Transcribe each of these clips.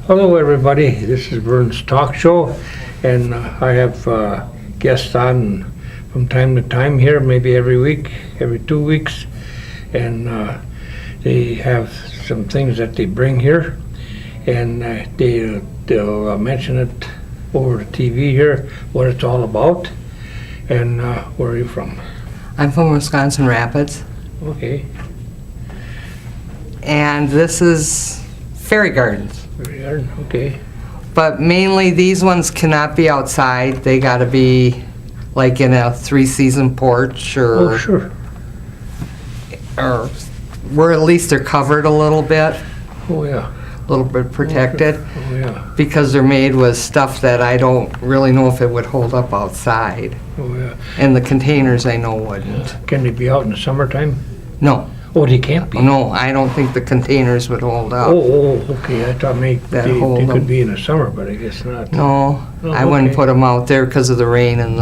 Hello everybody, this is Vern's Talk Show, and I have guests on from time to time here, maybe every week, every 2 weeks, and they have some things that they bring here, and they'll mention it over the TV here, what it's all about. And where are you from? I'm from Wisconsin Rapids, Okay, and this is Fairy Gardens. very good, okay. But mainly these ones cannot be outside. They gotta be like in a 3-season porch Oh, sure. or where at least they're covered a little bit, Oh, yeah. a little bit protected, Oh, yeah. because they're made with stuff that I don't really know if it would hold up outside. Oh, yeah. And the containers I know wouldn't. Can they be out in the summertime? No, Oh, they can't be? no, I don't think the containers would hold up. Oh, okay, I thought maybe That they hold could them. be in the summer, but I guess not. No, Oh, I wouldn't okay. put them out there because of the rain and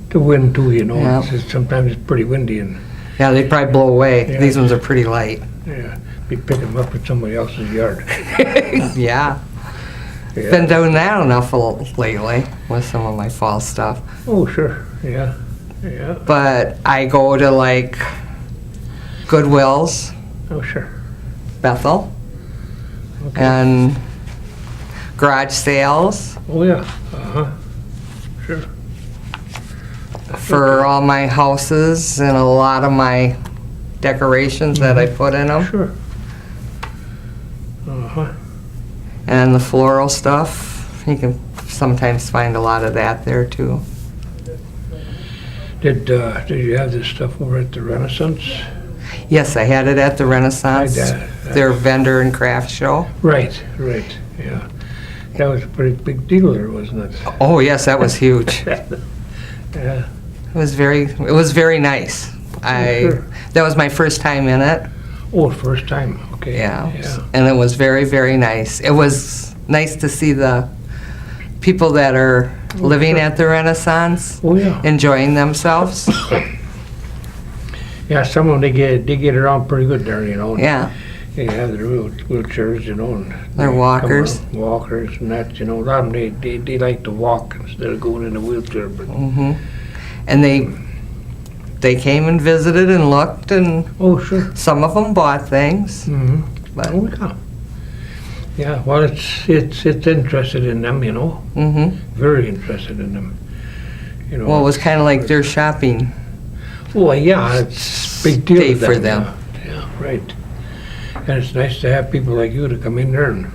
The wind too, you know, Yeah. sometimes it's pretty windy and, yeah, they'd probably blow away. Yeah. These ones are pretty light. yeah, be picking them up in somebody else's yard. Yeah, Yeah. been doing that enough lately with some of my fall stuff. Oh, sure, yeah, yeah, But I go to like Goodwill's, oh, sure. Bethel, Okay. and garage sales Oh, yeah, uh-huh, sure. for all my houses and a lot of my decorations that I put in them, Sure. Uh-huh, and the floral stuff. You can sometimes find a lot of that there too. did you have this stuff over at the Renaissance? Yes, I had it at the Renaissance, their vendor and craft show. Right, yeah. That was a pretty big deal there, wasn't it? Oh yes, that was huge. Yeah, It was very nice. sure. That was my first time in it. oh, first time, okay. Yeah. And it was very, very nice. It was nice to see the people that are living at the Renaissance Oh, yeah. enjoying themselves. Yeah, some of them, they get around pretty good there, you know. Yeah. They have their wheelchairs, you know. And Their they walkers. come around, walkers and that, you know. A lot of them, they like to walk instead of going in a wheelchair, but, And they came and visited and looked, and oh, sure. some of them bought things. Mm-hmm. But Oh, yeah. Yeah, well, it's interested in them, you know. Very interested in them, you know. well, it was kind of like their shopping. Well, yeah, it's a big deal Day to for them. Yeah, right. And it's nice to have people like you to come in there and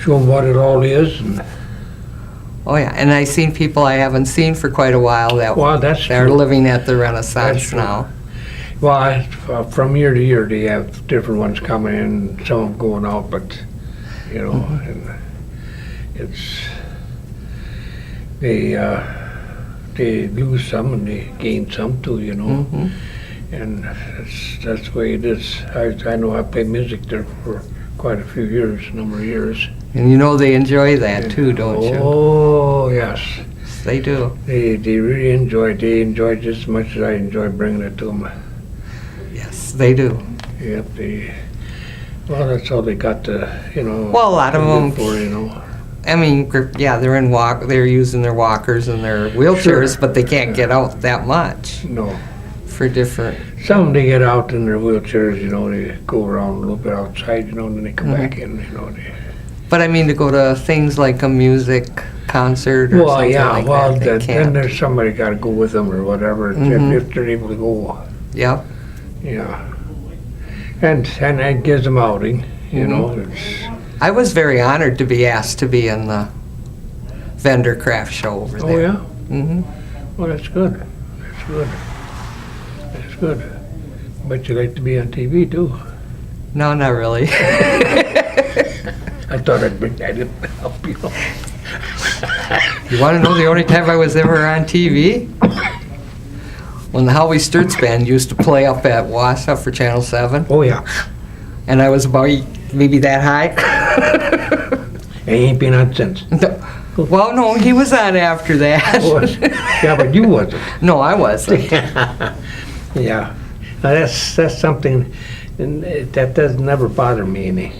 show them what it all is. And, Oh yeah, and I seen people I haven't seen for quite a while that well, that's are true. living at the That's Renaissance true. now. Well, from year to year, they have different ones coming in, some of them going out, but, you know, and it's, they lose some and they gain some too, you know. And that's the way it is. I know I played music there for quite a few years, a number of years. And you know they enjoy that too, don't you? Oh, yes. They do. They really enjoy it. They enjoy it just as much as I enjoy bringing it to them. Yes, they do. Yep, well, that's all they got to, you know. Well, a lot of to live them- for, you know. I mean, yeah, they're using their walkers and their wheelchairs, Sure. but they can't get out that much No. for different. Some they get out in their wheelchairs, you know, they go around a little bit outside, you know, and then they come Mm-hmm. back in, you know. But I mean, to go to things like a music concert or Well, something yeah, like well, that, they then can't. there's somebody got to go with them or whatever, if they're able to go, Yep. yeah. And that gives them outing, you know. Mm-hmm. It's, I was very honored to be asked to be in the vendor craft show over oh, there. yeah? Mm-hmm. Well, that's good. That's good. That's good. But you like to be on TV too. No, not really. I thought I'd bring that in to help you. You want to know the only time I was ever on TV? When the Howie Sturts Band used to play up at Wausau for Channel 7, Oh, yeah. and I was about maybe that high. I ain't been on since. Well, no, he was on after that. Was- Yeah, but you wasn't. No, I wasn't. Yeah. Now, that's something that does never bother me any.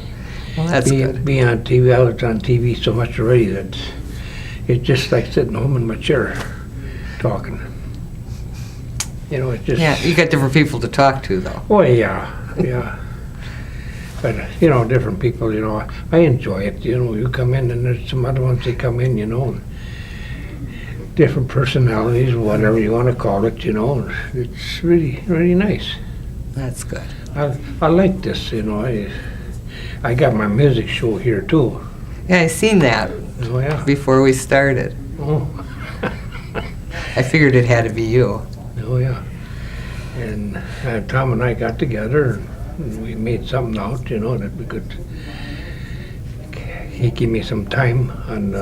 Well, that's good. being on TV. I was on TV so much already that it's just like sitting home in my chair talking. You know, it's just... Yeah, you got different people to talk to, though. Oh, yeah. But, you know, different people, you know, I enjoy it. You know, you come in and there's some other ones that come in, you know, and different personalities, whatever you want to call it, you know. It's really, really nice. That's good. I like this, you know. I got my music show here, too. Yeah, I seen that Oh, yeah. before we started. Oh, I figured it had to be you. oh yeah. And Tom and I got together and we made something out, you know, that we could... He gave me some time on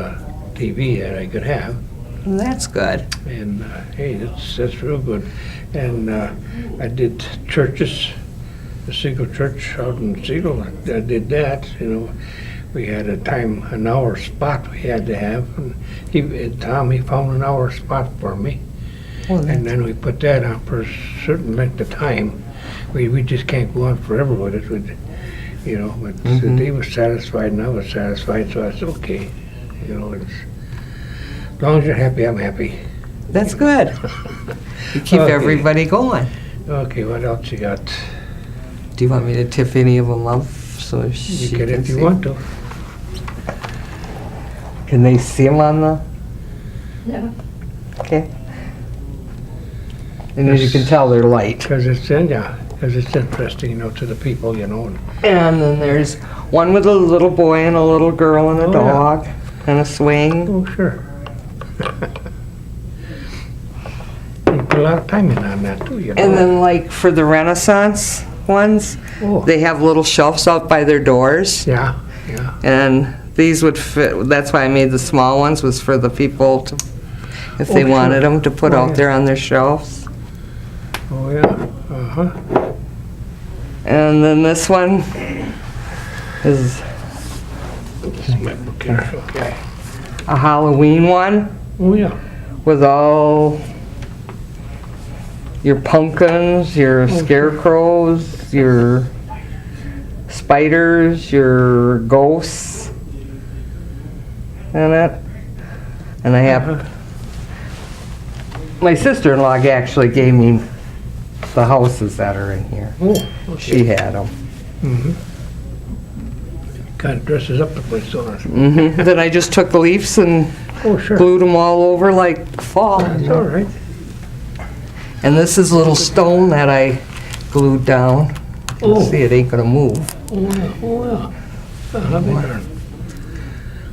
TV that I could have. Well, that's good. And hey, that's real good. And I did churches, the Siegel Church out in Siegel. I did that. You know, we had a time, an hour spot we had to have. And Tom, he found an hour spot for me. Well, And then we put that on for a certain length of time. We just can't go on forever with it. You know, but they were satisfied and I was satisfied, so I said, okay. You know, as long as you're happy, I'm happy. that's good. You keep Okay. everybody going. Okay, what else you got? Do you want me to tip any of them up so You she can if you see? want to. Can they see them on the? Yeah. Okay. And as you can tell, they're light. Because it's interesting, you know, to the people, you know. And then there's one with a little boy and a little girl and a Oh, yeah. dog and a swing. Oh, sure. You put a lot of time in on that, too, you know. And then like for the Renaissance ones, Oh. they have little shelves out by their doors. Yeah. And these would fit, that's why I made the small ones, was for the people to, if they Oh, sure. wanted them to put Oh, out yeah. there on their shelves. Oh, yeah. Uh-huh. And then this one is This is my book here. Okay. a Halloween one Oh, yeah. with all your pumpkins, your scarecrows, your spiders, your ghosts in it. And I have, my sister-in-law actually gave me the houses that are in here. Oh, okay. She had them. Mm-hmm. Kind of dresses up the place, don't it? Then I just took the leaves and Oh, sure. glued them all over like fall. That's all right. And this is a little stone that I glued down. Oh. See, it ain't gonna move. Oh, yeah. Oh, yeah. Uh-huh, they are.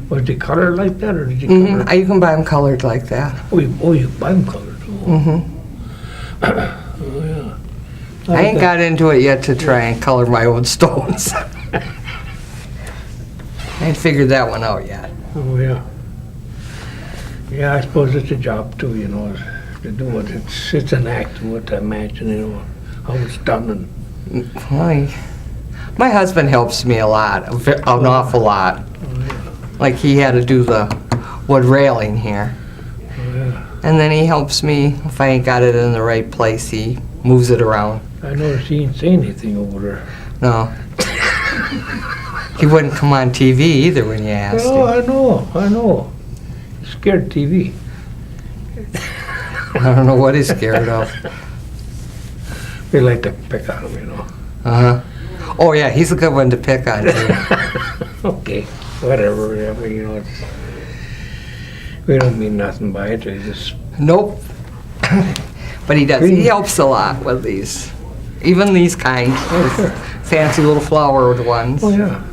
Was it colored like that, or did you color it? You can buy them colored like that. Oh, you buy them colored. Oh, oh yeah. I ain't got into it yet to try and color my own stones. I ain't figured that one out yet. Oh, yeah. Yeah, I suppose it's a job too, you know, to do it. It's an act, what I imagine, you know, how it's done. And My husband helps me a lot, an awful lot. Like he had to do the wood railing here. oh, yeah. And then he helps me, if I ain't got it in the right place, he moves it around. I noticed he didn't say anything over there. No. He wouldn't come on TV either when you asked Oh, him. I know. He's scared of TV. I don't know what he's scared of. They like to pick on him, you know. Uh-huh. Oh, yeah, he's a good one to pick on, too. Okay, whatever, I mean, you know, we don't mean nothing by it, we just, Nope. But he does. He helps a lot with these. Even these kind, sure. fancy little flowered ones. oh, yeah.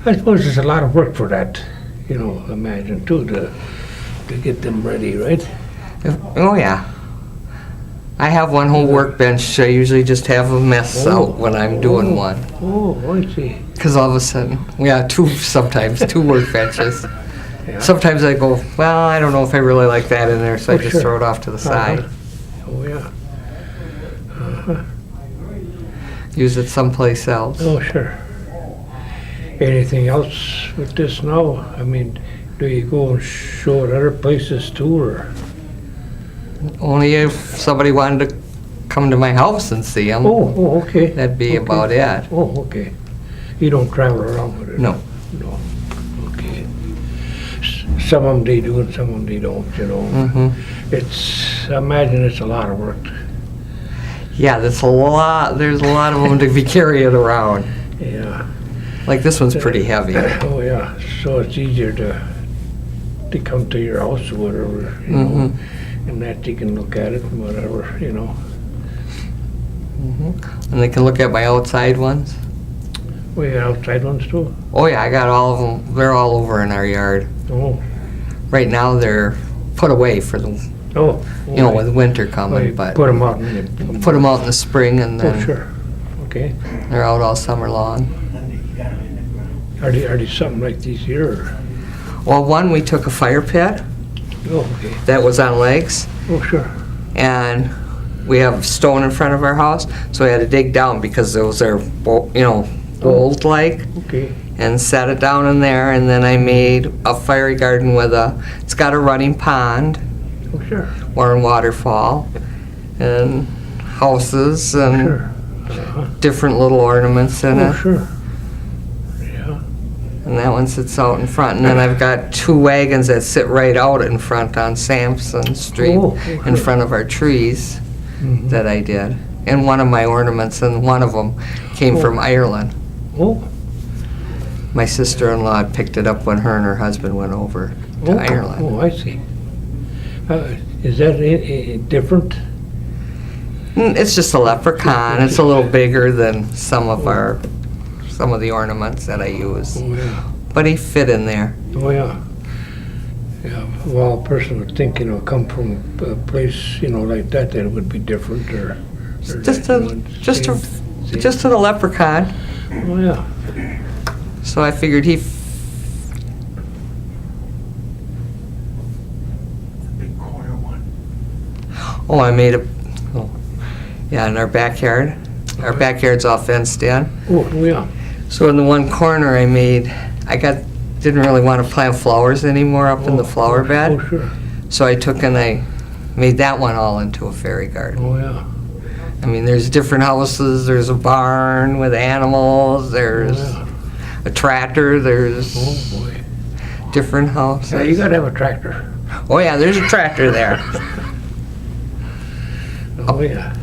I suppose there's a lot of work for that, you know, imagine too, to get them ready, right? Oh, yeah. I have one whole workbench. I usually just have a mess out when I'm doing one. Oh, I see. Because all of a sudden, yeah, two workbenches. Yeah. Sometimes I go, well, I don't know if I really like that in there, so I Oh, just sure. throw it off to the side. Oh, yeah. Use it someplace else. Oh, sure. Anything else with this now? I mean, do you go and show it other places too, or? Only if somebody wanted to come to my house and see them. Oh, okay. That'd be Okay. about it. Oh, okay. You don't travel around with it? No. No, okay. Some of them they do and some of them they don't, you know. Mm-hmm. I imagine it's a lot of work. Yeah, there's a lot of them to be carrying around. Yeah. Like this one's pretty heavy. Oh, yeah, so it's easier to come to your house or whatever, you know, and that you can look at it and whatever, you know. And they can look at my outside ones. Oh, yeah, outside ones too? Oh yeah, I got all of them. They're all over in our yard. Oh. Right now they're put away for the, Oh. you know, with winter Oh, coming, you but put them out and put them out in the spring and Oh, then sure, okay. they're out all summer long. Are they something like these here, or? Well, one, we took a fire pit Oh, okay. that was on legs, Oh, sure. and we have stone in front of our house, so we had to dig down because those are, you know, old-like, Okay. and set it down in there, and then I made a fiery garden with it's got a running pond, Oh, sure. or a waterfall, and houses, and Sure. Uh-huh. different little ornaments in Oh, it. sure. Yeah. And that one sits out in front. And then I've got 2 wagons that sit right out in front on Sampson Street, Oh, in okay. front of our trees Mhm. that I did. And one of my ornaments, and one of them came from Ireland. Oh. My sister-in-law picked it up when her and her husband went over to Oh, Ireland. Oh, I see. Is that different? It's just a leprechaun. It's a little bigger than some of the ornaments that I use. Oh, yeah. But he fit in there. Oh, yeah. Yeah, well, a person would think, you know, come from a place, you know, like that it would be different, or Just that, a, you know, just a, same. just to the leprechaun. Oh, yeah. So I figured he. Big corner one. Oh, I made a. Oh, yeah, in our backyard. Our backyard's all fenced in. Oh, yeah. So in the one corner I made, didn't really want to plant flowers anymore up in the flower bed. Oh, sure. So I took and I made that one all into a fairy garden. Oh, yeah. I mean, there's different houses. There's a barn with animals. There's Oh, a tractor. There's Oh, boy. different houses. Yeah, you gotta have a tractor. Oh yeah, there's a tractor there. Oh, yeah.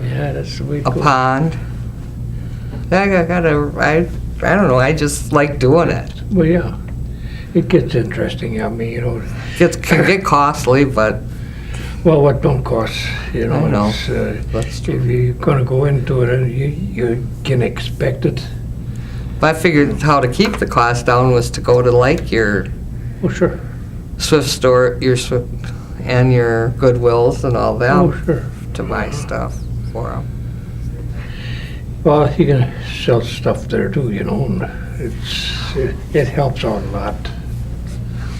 Yeah, that's the way it A goes. pond. I don't know, I just like doing it. Well, yeah. It gets interesting. I mean, you know, Can get costly, but well, what don't cost, you know. I know. It's, that's if true. you're gonna go into it, you can expect it. But I figured how to keep the cost down was to go to like your Oh, sure. Swift store, your Swift, and your Goodwills and all Oh, that sure. to buy stuff for them. Well, you can sell stuff there too, you know, and it helps out a lot.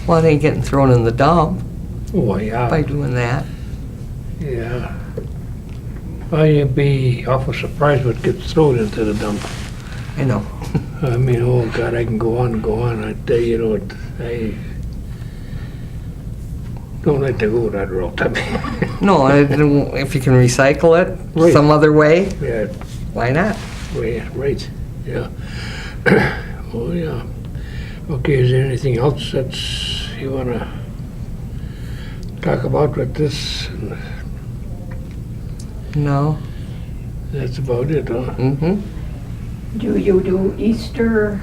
Well, it ain't getting thrown in the dump Oh, yeah. by doing that. Yeah. Well, you'd be awful surprised what gets thrown into the dump. I know. I mean, oh, God, I can go on and go on. I tell you, you know, I don't like to go that route. I mean, No, if you can recycle it Right. some other way, yeah, why not? right, yeah. Oh, yeah. Okay, is there anything else that's you want to talk about with this? No. That's about it, huh? Mm-hmm. Do you do Easter?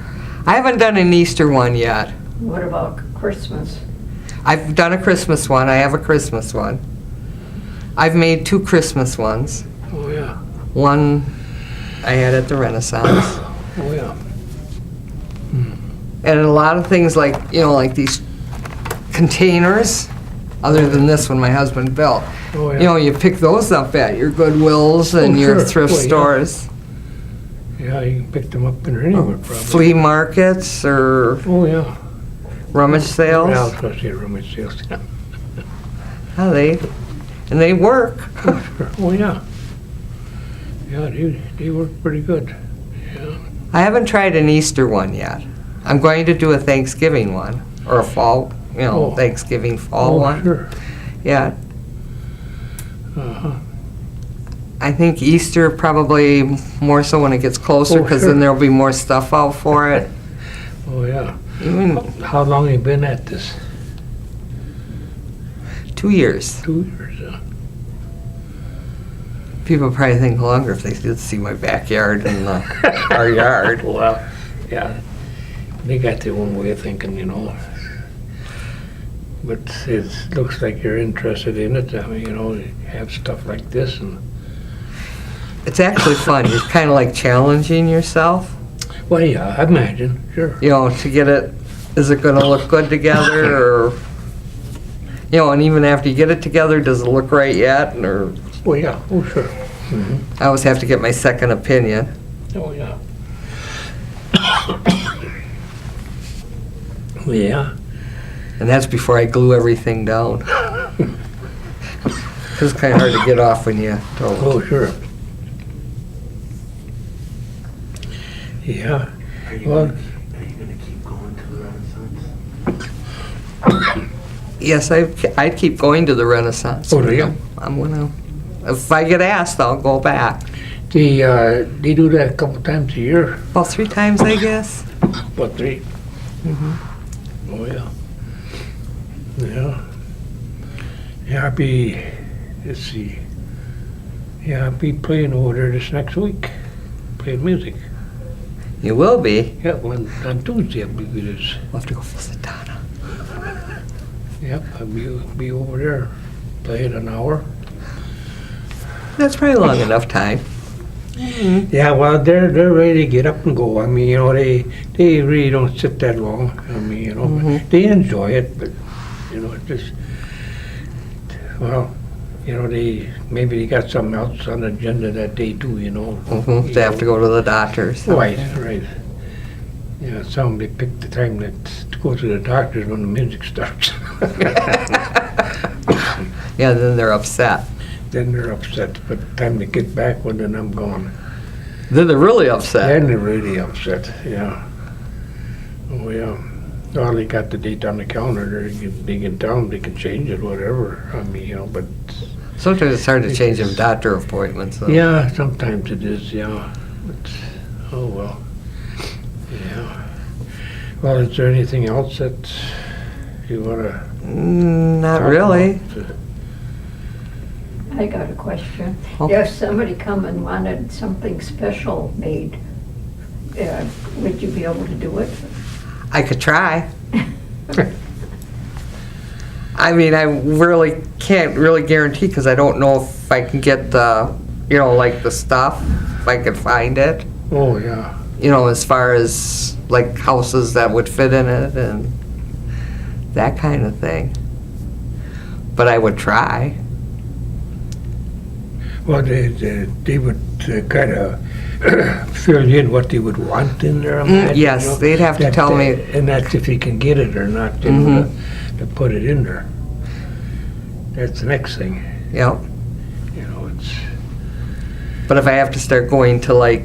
I haven't done an Easter one yet. What about Christmas? I've done a Christmas one. I have a Christmas one. I've made 2 Christmas ones. Oh, yeah. One I had at the Renaissance. Oh, yeah. And a lot of things like, you know, like these containers, other than this one my husband built. Oh, yeah. You know, you pick those up at your Goodwills and Oh, your sure. thrift Well, yeah. stores, Yeah, you can pick them up in anywhere, probably. flea markets, or Oh, yeah. rummage sales. Yeah, I was going to say rummage sales. Yeah. Yeah, they work. Oh, sure. Oh, yeah. Yeah, they work pretty good. Yeah. I haven't tried an Easter one yet. I'm going to do a Thanksgiving one, or a fall, you know, Oh. Thanksgiving fall Oh, one. sure. Yeah, Uh-huh. I think Easter probably more so when it gets closer, Oh, because sure. then there'll be more stuff out for it. Oh, yeah. Even How long have you been at this? 2 years. 2 years, yeah. People probably think longer if they could see my backyard and our yard. Well, yeah, they got their own way of thinking, you know. But it looks like you're interested in it. I mean, you know, you have stuff like this and, It's actually fun. You're kind of like challenging yourself, well, yeah, I imagine, sure. you know, to get it, is it going to look good together, or, you know, and even after you get it together, does it look right yet? Or Oh, yeah, oh, sure. Mhm. I always have to get my second opinion. Oh, yeah. Yeah. And that's before I glue everything down. 'Cause it's kind of hard to get off when you don't. Oh, sure. Yeah. Are you Well- gonna keep going to the Renaissance? Yes, I'd keep going to the Renaissance. Oh, do you? I'm gonna, if I get asked, I'll go back. They do that a couple times a year. About 3 times, I guess. What, 3? Oh, yeah. Yeah. Yeah, let's see. Yeah, I'll be playing over there this next week, playing music. You will be. Yeah, on Tuesday, I believe it is. We'll have to go visit Donna. Yep, I'll be over there, playing an hour. That's probably long enough time. Yeah, well, they're ready to get up and go. I mean, you know, they really don't sit that long. I mean, you know, but they enjoy it, but you know, it just, well, you know, maybe they got something else on the agenda that day too. You know. Mm-hmm. They have to go to the doctors. Right, right. Yeah, they pick the time to go to the doctors when the music starts. Yeah, then they're upset. Then they're upset, but the time they get back, well, then I'm gone. Then they're really upset. Then they're really upset, yeah. Oh, yeah. Well, they got the date on the calendar, they can tell them they can change it, whatever. I mean, you know, but, Sometimes it's hard to change them doctor appointments. Though. yeah, sometimes it is, yeah. But, oh, well, yeah. Well, is there anything else that you want to? Not really. I got a question. Oh. If somebody come and wanted something special made, would you be able to do it? I could try. I mean, I really can't really guarantee because I don't know if I can get the, you know, like the stuff, if I could find it. Oh, yeah. You know, as far as like houses that would fit in it and that kind of thing. But I would try. Well, they would kind of fill in what they would want in there. I imagine, yes, you know, they'd have to tell me. And that's if you can get it or not, you know, to put it in there. That's the next thing, Yep. you know, it's, But if I have to start going to like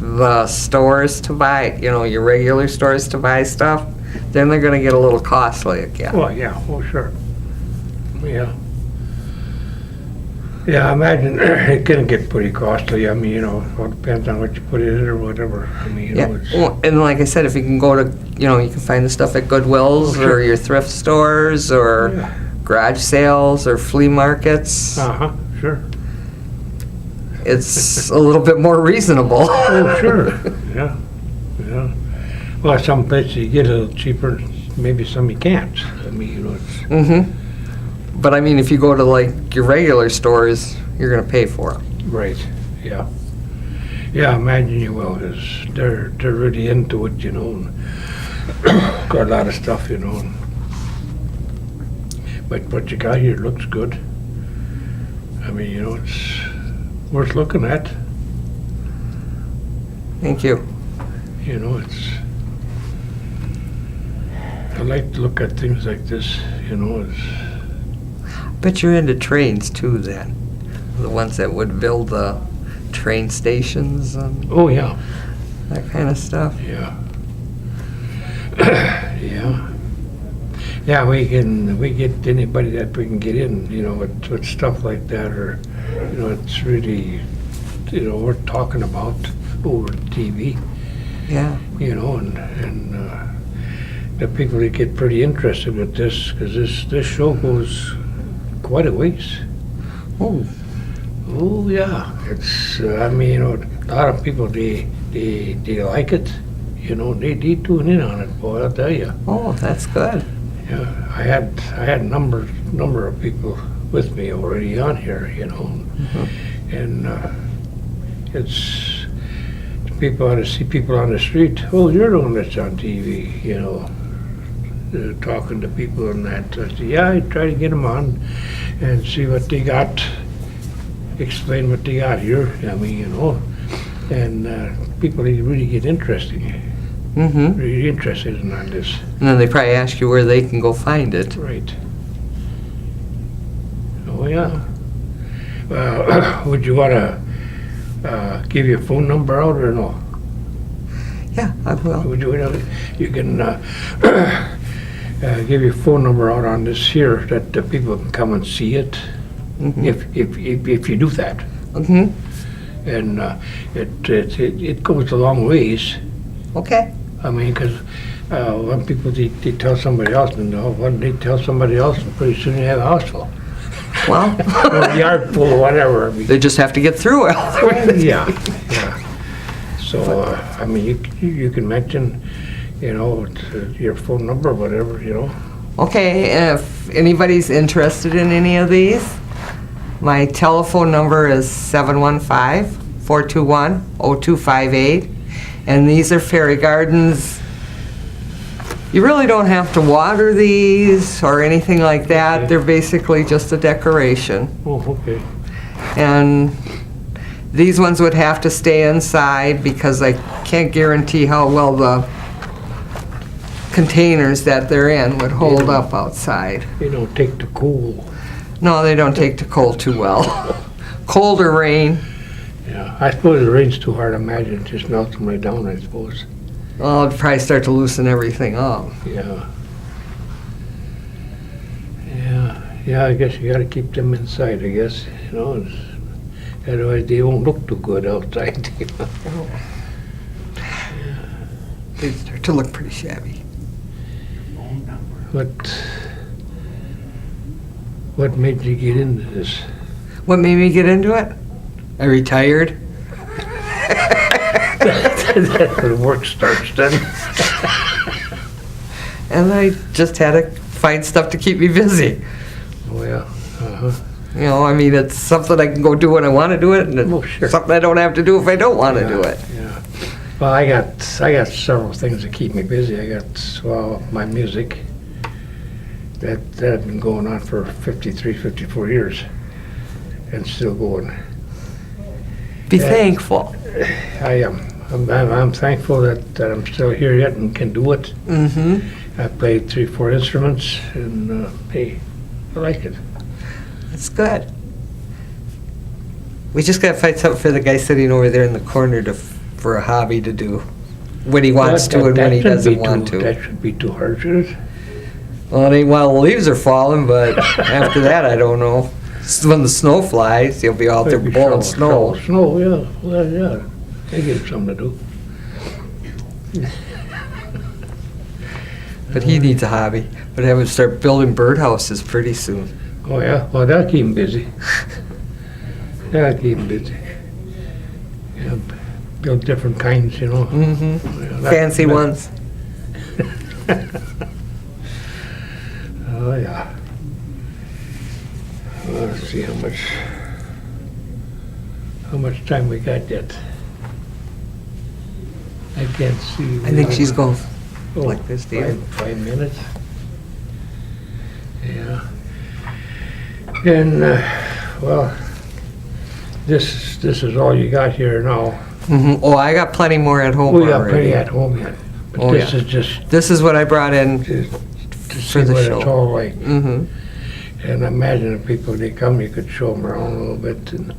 the stores to buy, you know, your regular stores to buy stuff, then they're gonna get a little costly again. well, yeah, oh, sure. Yeah. Yeah, I imagine it can get pretty costly. I mean, you know, it all depends on what you put in it or whatever. I mean, you Yeah, know, it's, well, and like I said, if you can go to, you know, you can find the stuff at Goodwills Oh, sure. or your thrift stores or Yeah. garage sales or flea markets, uh-huh, sure. it's a little bit more reasonable. Oh, sure, yeah, yeah. Well, some places you get a little cheaper, maybe some you can't. I mean, you know, it's, Mm-hmm. But I mean, if you go to like your regular stores, you're gonna pay for it. right, yeah. Yeah, I imagine you will, 'cause they're really into it, you know, and got a lot of stuff, you know. But what you got here looks good. I mean, you know, it's worth looking at, Thank you. you know, it's, I like to look at things like this, you know, it's, Bet you're into trains too then. The ones that would build the train stations and oh, yeah. that kind of stuff. Yeah. Yeah. Yeah, we get anybody that we can get in, you know, with stuff like that, or, you know, it's really worth talking about over TV, Yeah. and the people that get pretty interested with this, because this show goes quite a ways. Oh, Oh, yeah, it's, a lot of people, they like it, they tune in on it, boy, I'll tell you. oh, that's good. Yeah, I had a number of people with me already on here, and it's people, to see people on the street. Oh, you're the one that's on TV, talking to people and that. I said, yeah, I try to get them on and see what they got, explain what they got here. And people they really get interested in on this. And then they probably ask you where they can go find it. Right. Oh, yeah. Would you want to give your phone number out or no? Yeah, I will. Would you can give your phone number out on this here, that the people can come and see it, if you do that. Mm-hmm. And it goes a long ways. Okay. Because when people they tell somebody else, and when they tell somebody else, pretty soon you have a house full. Well, Or a yard full or whatever. they just have to get through it. Yeah. So, you can mention, your phone number, whatever, Okay, if anybody's interested in any of these, my telephone number is 715-421-0258, and these are fairy gardens. You really don't have to water these or anything like that. Okay. They're basically just a decoration. Oh, okay. And these ones would have to stay inside because I can't guarantee how well the containers that they're in would hold up outside. They don't take the cool. No, they don't take to cold too well. Cold or rain. Yeah, I suppose it rains too hard, I imagine it just melts them right down, I suppose. Well, it'd probably start to loosen everything up. Yeah. Yeah, I guess you gotta keep them inside, I guess, otherwise they won't look too good outside. They start to look pretty shabby. Phone number. What made you get into this? What made me get into it? I retired. That's when work starts then. And I just had to find stuff to keep me busy. Oh, yeah, uh-huh. It's something I can go do when I want to do it, and Oh, sure. it's something I don't have to do if I don't want to do it. Yeah. Well, I got several things that keep me busy. I got, my music. That had been going on for 53, 54 years, and still going. Be Yeah. thankful. I am. I'm thankful that I'm still here yet and can do it. Mm-hmm. I played 3, 4 instruments, and hey, I like it. That's good. We just gotta find something for the guy sitting over there in the corner for a hobby to do when he wants to and when he doesn't want to. That should be too hard, should it? Well, it ain't while the leaves are falling, but after that, I don't know. When the snow flies, he'll be out there Maybe blowing shovel snow. Snow, yeah. Well, yeah. They give him something to do. But he needs a hobby. But have him start building birdhouses pretty soon. Oh, yeah. Well, that'll keep him busy. That'll keep him busy. Yeah, build different kinds, Mm-hmm. Yeah, that- Fancy that- ones. Oh, yeah. Well, let's see how much time we got yet. I can't see. I think she's going Oh, like this, dear. 5 minutes. Yeah. And, well, this is all you got here now. Mm-hmm. Oh, I got plenty more at home We got already. plenty at home yet. But Oh, this yeah. is just This is what I brought in. to For see the what show. it's all like. Mm-hmm. And imagine if people, they come, you could show them around a little bit. And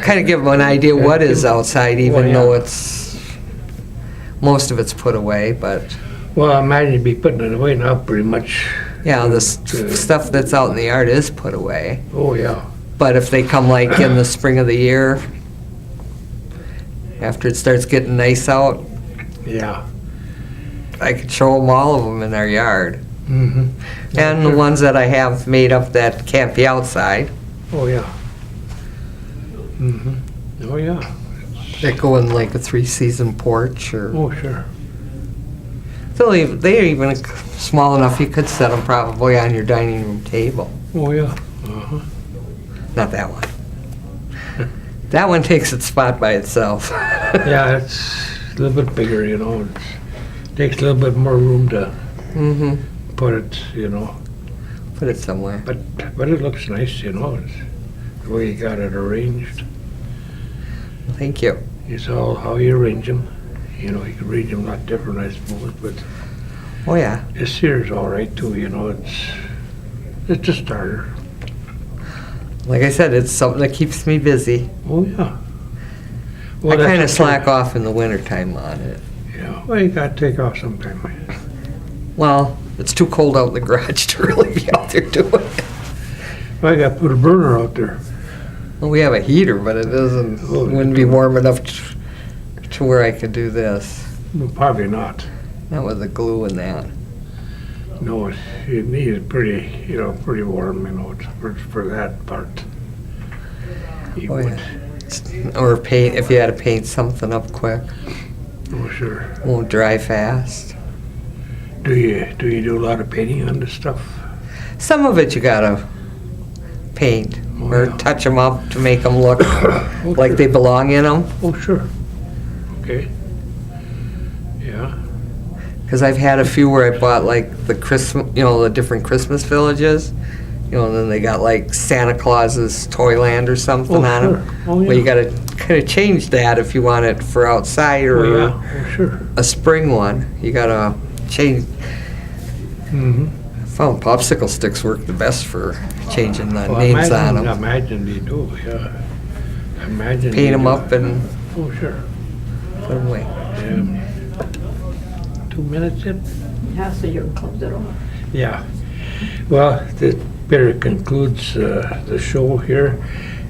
Kind of give them an idea what is outside, even Well, though yeah. most of it's put away, but Well, imagine you'd be putting it away now pretty much. yeah, the stuff that's out in the yard is put away. Oh, yeah. But if they come like in the spring of the year, After it starts getting nice out, Yeah. I could show them all of them in our yard. Mm-hmm. And the ones that I have made up that can't be outside, Oh, yeah. Mm-hmm. Oh, yeah. that go in like a 3-season porch or, Oh, sure. they're even small enough you could set them probably on your dining room table. Oh, yeah. Uh-huh. Not that one. That one takes its spot by itself. Yeah, it's a little bit bigger, you know. It takes a little bit more room to Mm-hmm. put it, you know. Put it somewhere. But it looks nice, you know. It's the way you got it arranged. Thank you. It's all how you arrange them. You know, you can arrange them a lot different, I suppose, but Oh, yeah. this here's all right too, you know. It's a starter. Like I said, it's something that keeps me busy. Oh, yeah. I kind of that's slack okay. off in the wintertime on it. Yeah, well, you gotta take off sometime. Well, it's too cold out in the garage to really be out there doing it. Well, I gotta put a burner out there. Well, we have a heater, but it doesn't, Oh, wouldn't be warm enough to where I could do this. Well, probably not. Not with the glue and that. No, it needs pretty, you know, pretty warm, you know, it's for that part. You Oh, would- yeah. Or paint, if you had to paint something up quick. Oh, sure. Won't dry fast. Do you do a lot of painting on this stuff? Some of it you gotta paint Oh, or yeah. touch them up to make them look like sure. they belong in them. Oh, sure. Okay. Yeah. Because I've had a few where I bought like the Christmas, the different Christmas villages. And then they got like Santa Claus's Toyland or something Oh, on sure. them. Oh, Well, you yeah. gotta kind of change that if you want it for outside Oh, or yeah. Oh, sure. a spring one. You gotta change. Mm-hmm. I found popsicle sticks work the best for changing the Well, names on I them. imagine they do, yeah. I imagine. Paint they them do. up and Oh, sure. put them away. Yeah. 2 minutes in? Yeah, so you can close it off. Yeah. Well, that better concludes the show here,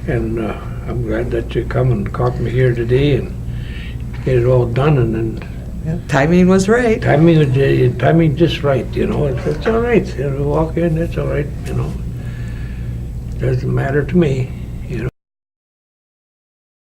and I'm glad that you come and caught me here today and get it all done, and then Yeah, timing was right. timing just right, you know. It's all right. You know, walk in, it's all right, you know. Doesn't matter to me.